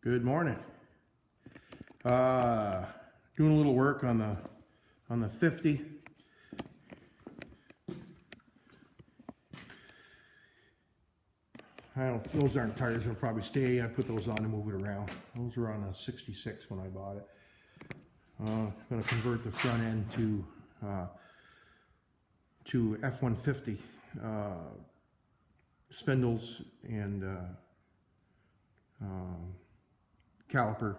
Good morning. Doing a little work on the 50. Those aren't tires, they'll probably stay. I put those on and move it around. Those were on a 66 when I bought it. I'm going to convert the front end to F-150 spindles and caliper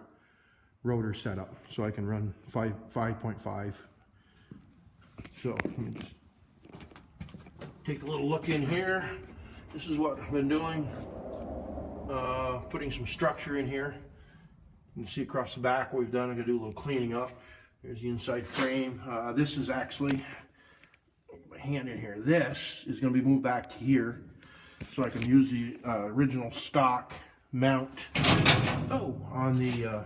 rotor setup, so I can run 5.5. So let me just take a little look in here. This is what I've been doing, putting some structure in here. You can see across the back what we've done. I'm going to do a little cleaning up. There's the inside frame. This is actually, my hand in here, this is going to be moved back to here so I can use the original stock mount on the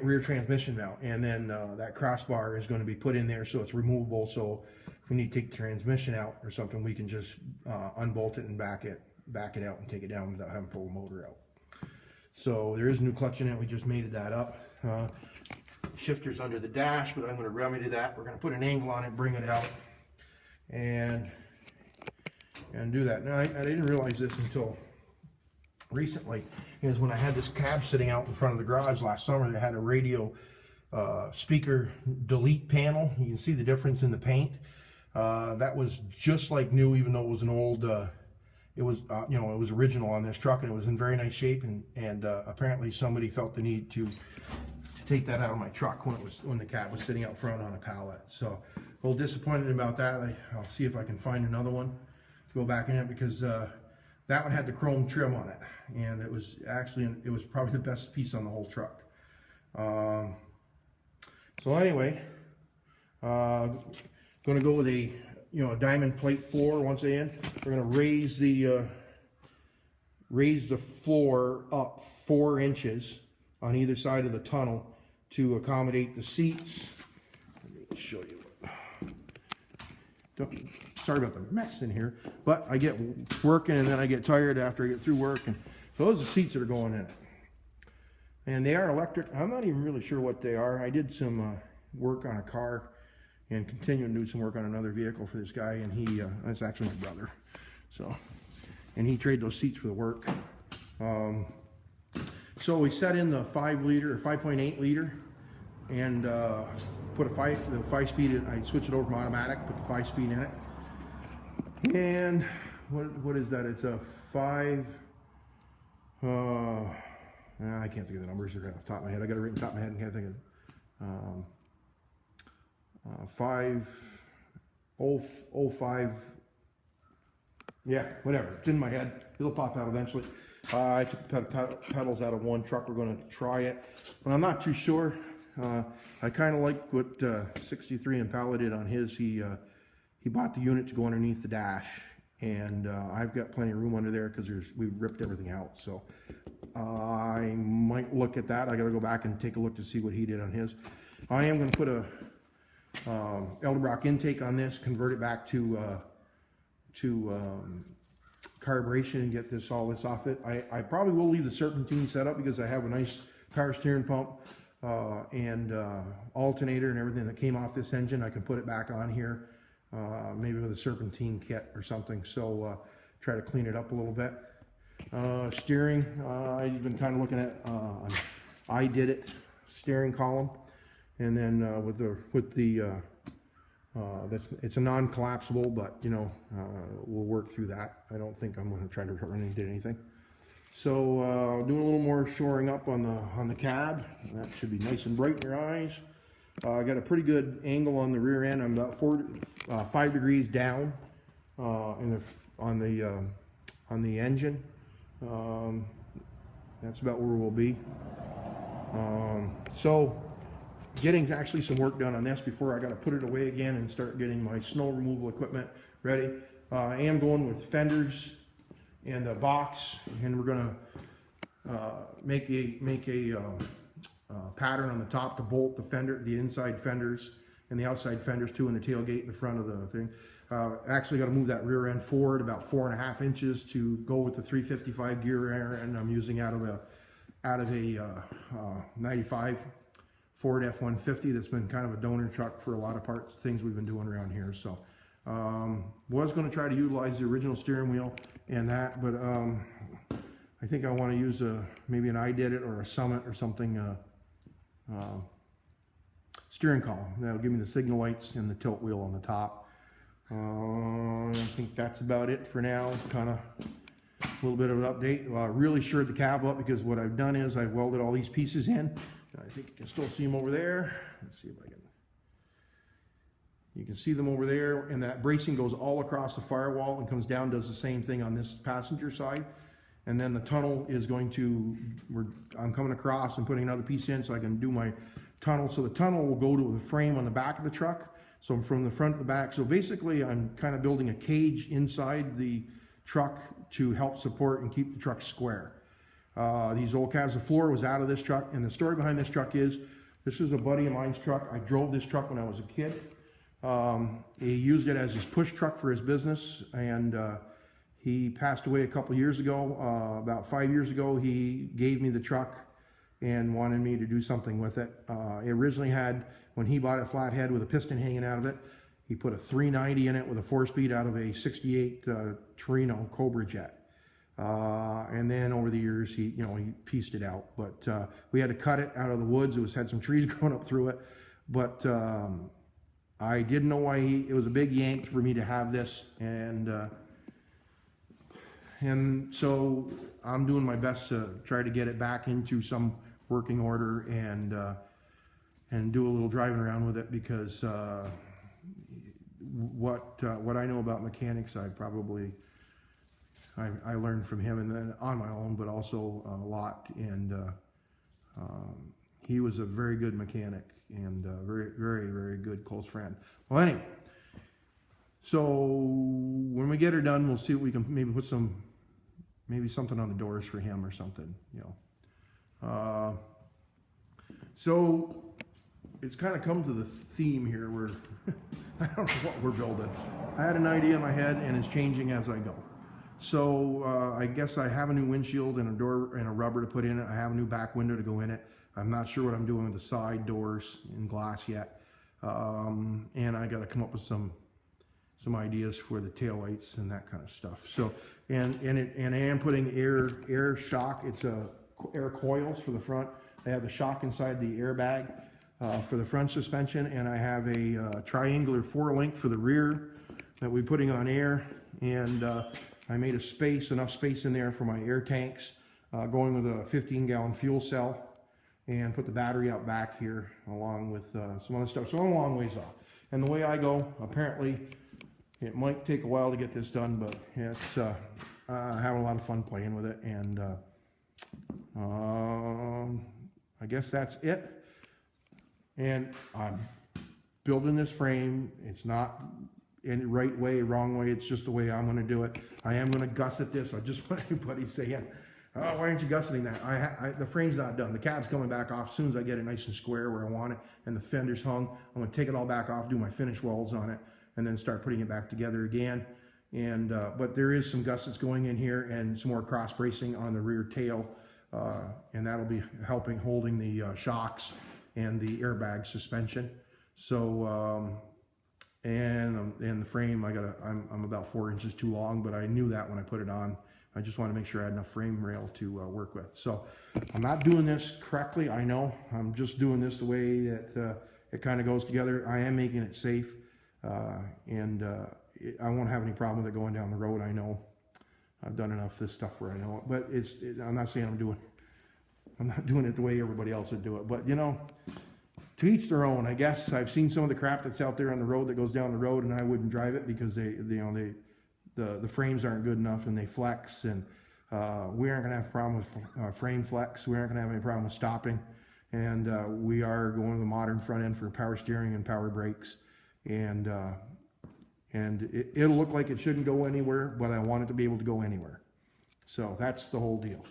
rear transmission mount, and then that crossbar is going to be put in there so it's removable, so if we need to take the transmission out or something, we can just unbolt it and back it out and take it down without having to pull the motor out. So there is a new clutch in it. We just mated that up. Shifter's under the dash, but I'm going to remedy that. We're going to put an angle on it, bring it out, and do that. Now I didn't realize this until recently, is when I had this cab sitting out in front of the garage last summer. They had a radio speaker delete panel. You can see the difference in the paint. That was just like new, even though it was an old, it was original on this truck, and it was in very nice shape, and apparently somebody felt the need to take that out of my truck when the cab was sitting out front on a pallet. So a little disappointed about that. I'll see if I can find another one to go back in it, because that one had the chrome trim on it, and it was probably the best piece on the whole truck. So anyway, going to go with a diamond plate floor once again. We're going to raise the floor up 4 inches on either side of the tunnel to accommodate the seats. Let me show you. Sorry about the mess in here, but I get working and then I get tired after I get through work, and so those are the seats that are going in it. And they are electric. I'm not even really sure what they are. I did some work on a car and continuing to do some work on another vehicle for this guy, and that's actually my brother. So, and he traded those seats for the work. So we set in the 5.8 liter, and put the 5-speed in. I switched it over from automatic, put the 5-speed in it. And what is that? It's a 5. I can't think of the numbers. They're off the top of my head. I got it written top of my head and can't think of 505. Yeah, whatever. It's in my head. It'll pop out eventually. I took the pedals out of one truck. We're going to try it, but I'm not too sure. I kind of like what 63 Impala did on his. He bought the unit to go underneath the dash, and I've got plenty of room under there because we ripped everything out. So I might look at that. I got to go back and take a look to see what he did on his. I am going to put a Edelbrock intake on this, convert it back to carburation, and get all this off it. I probably will leave the serpentine set up because I have a nice power steering pump and alternator and everything that came off this engine. I can put it back on here, maybe with a serpentine kit or something. So try to clean it up a little bit. Steering, I've been kind of looking at I did it steering column, and then it's a non-collapsible, but we'll work through that. I don't think I'm going to try to run into anything. So doing a little more shoring up on the cab. That should be nice and bright in your eyes. I got a pretty good angle on the rear end. I'm about 5 degrees down on the engine. That's about where we'll be. So getting actually some work done on this before I got to put it away again and start getting my snow removal equipment ready. I am going with fenders and a box, and we're going to make a pattern on the top to bolt the inside fenders and the outside fenders too, and the tailgate in the front of the thing. Actually got to move that rear end forward about 4.5 inches to go with the 355 gear end I'm using out of a 95 Ford F-150 that's been kind of a donor truck for a lot of things we've been doing around here. So was going to try to utilize the original steering wheel and that, but I think I want to use maybe an iDid It or a Summit or something steering column. That'll give me the signal lights and the tilt wheel on the top. I think that's about it for now. Kind of a little bit of an update. Really shored the cab up, because what I've done is I've welded all these pieces in. I think you can still see them over there. Let's see if I can. You can see them over there, and that bracing goes all across the firewall and comes down, does the same thing on this passenger side. And then the tunnel is going to, I'm coming across and putting another piece in so I can do my tunnel. So the tunnel will go to the frame on the back of the truck. So from the front to the back. So basically I'm kind of building a cage inside the truck to help support and keep the truck square. These old cabs, the floor was out of this truck, and the story behind this truck is, this is a buddy of mine's truck. I drove this truck when I was a kid. He used it as his push truck for his business, and he passed away a couple years ago. About 5 years ago, he gave me the truck and wanted me to do something with it. It originally had, when he bought a flathead with a piston hanging out of it, he put a 390 in it with a 4-speed out of a 68 Torino Cobra jet. And then over the years, he pieced it out. But we had to cut it out of the woods. It had some trees growing up through it. But I didn't know why it was a big yank for me to have this. And so I'm doing my best to try to get it back into some working order and do a little driving around with it, because what I know about mechanics, I learned from him, and then on my own, but also a lot. And he was a very good mechanic and very, very, very good close friend. Well, anyway, so when we get her done, we'll see if we can maybe put maybe something on the doors for him or something, So it's kind of come to the theme here where I don't know what we're building. I had an idea in my head, and it's changing as I go. So I guess I have a new windshield and a door and a rubber to put in it. I have a new back window to go in it. I'm not sure what I'm doing with the side doors and glass yet. And I got to come up with some ideas for the taillights and that kind of stuff. So, and I am putting air shock. It's air coils for the front. I have the shock inside the airbag for the front suspension, and I have a triangular 4-link for the rear that we're putting on air. And I made enough space in there for my air tanks, going with a 15-gallon fuel cell, and put the battery out back here along with some other stuff. So I'm a long ways off. And the way I go, apparently, it might take a while to get this done, but it's having a lot of fun playing with it. And I guess that's it. And I'm building this frame. It's not in the right way, wrong way. It's just the way I'm going to do it. I am going to gusset this. I just want everybody saying, oh, why aren't you gusseting that? The frame's not done. The cab's coming back off as soon as I get it nice and square where I want it, and the fender's hung. I'm going to take it all back off, do my finish welds on it, and then start putting it back together again. And but there is some gussets going in here and some more cross bracing on the rear tail, and that'll be helping holding the shocks and the airbag suspension. So and the frame, I'm about 4 inches too long, but I knew that when I put it on. I just want to make sure I had enough frame rail to work with. So I'm not doing this correctly, I know. I'm just doing this the way that it kind of goes together. I am making it safe, and I won't have any problem with it going down the road. I know I've done enough of this stuff where I know it. But I'm not saying I'm not doing it the way everybody else would do it. But to each their own, I guess. I've seen some of the crap that's out there on the road that goes down the road, and I wouldn't drive it because the frames aren't good enough and they flex, and we aren't going to have a problem with frame flex. We aren't going to have any problem with stopping, and we are going to the modern front end for power steering and power brakes, and it'll look like it shouldn't go anywhere, but I want it to be able to go anywhere. So that's the whole deal.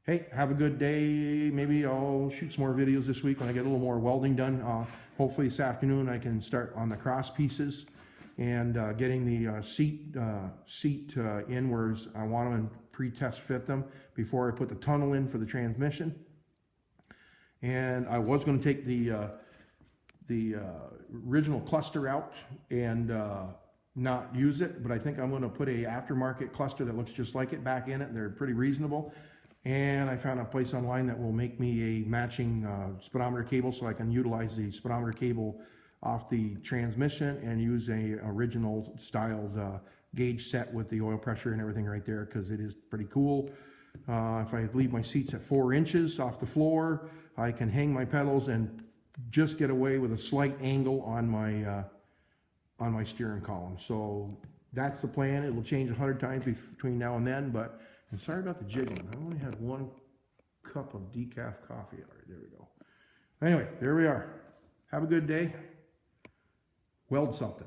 Hey, have a good day. Maybe I'll shoot some more videos this week when I get a little more welding done. Hopefully this afternoon I can start on the cross pieces and getting the seat in where I want them and pre-test fit them before I put the tunnel in for the transmission. And I was going to take the original cluster out and not use it, but I think I'm going to put a aftermarket cluster that looks just like it back in it. They're pretty reasonable. And I found a place online that will make me a matching speedometer cable so I can utilize the speedometer cable off the transmission and use a original styled gauge set with the oil pressure and everything right there, because it is pretty cool. If I leave my seats at 4 inches off the floor, I can hang my pedals and just get away with a slight angle on my steering column. So that's the plan. It will change 100 times between now and then, but I'm sorry about the jiggling. I only had 1 cup of decaf coffee. All right, there we go. Anyway, there we are. Have a good day. Weld something.